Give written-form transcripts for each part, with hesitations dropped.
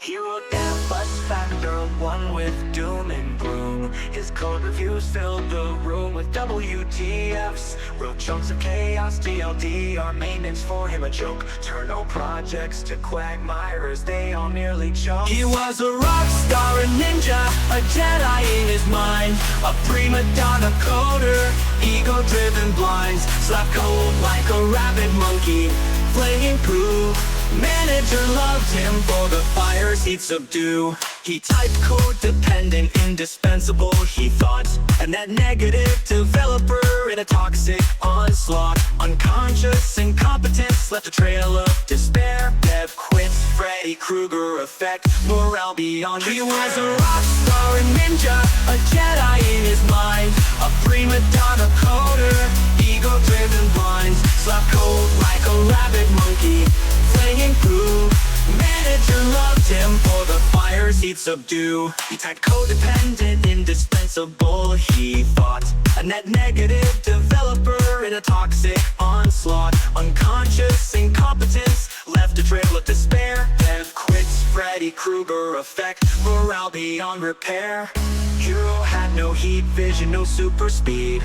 Hero dev bus factor, one with doom and gloom. His code reviews filled the room with WTFs. Wrote chunks of chaos, TLDR, maintenance for him a joke. Turn old projects to quagmires, they all nearly choke. He was a rockstar, a ninja, a jedi in his mind. A prima donna coder, ego-driven blinds. Slap cold like a rabid monkey, flinging poo. Manager loved him for the fires he'd subdue. He typed code dependent, indispensable, he thought. And that negative developer in a toxic onslaught. Unconscious incompetence left a trail of despair. Dev quits, Freddy, Kruger effect, morale beyond repair. He was a rockstar, a ninja, a jedi in his mind. A prima donna coder, ego-driven blinds. Slap code like a rabid monkey, flinging poo. Manager loved him for the fires he'd subdue. He typed codependent, indispensable, he thought. A net negative developer in a toxic onslaught. Unconscious incompetence left a trail of despair. Dev quits, Freddy, Kruger effect, morale beyond repair. Hero had no heat vision, no super speed.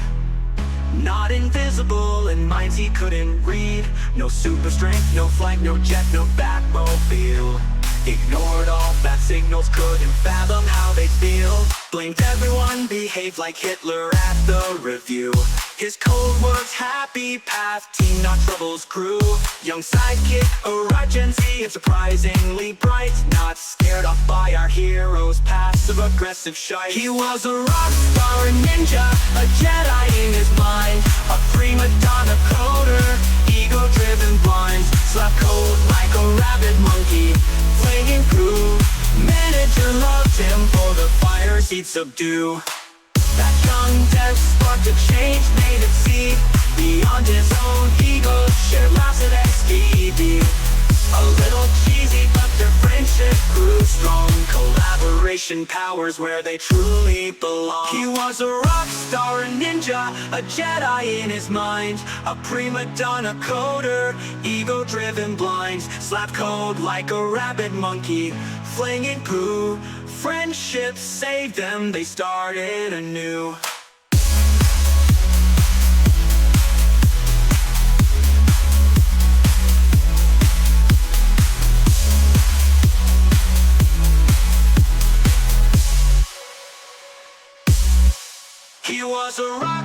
Not invisible in minds he couldn't read. No super strength, no flight, no jet, no Batmobile. Ignored all bat signals, couldn't fathom how they feel. Blamed everyone, behaved like Hitler at the review. His code was happy path, team not troubles grew. Young sidekick, urgency, and surprisingly bright. Not scared off by our hero's passive aggressive shite. He was a rockstar, a ninja, a jedi in his mind. A prima donna coder, ego-driven blinds. Slap code like a rabid monkey, flinging poo. Manager loved him for the fires he'd subdue. That young dev sparked a change, made it see beyond his own ego. Shared laughs at SDB. A little cheesy, but their friendship grew strong. Collaboration powers where they truly belong. He was a rock star, a ninja, a jedi in his mind. A prima donna coder, ego-driven blinds. Slap code like a rabid monkey, flinging poo. Friendship saved them, they started anew. He was a rock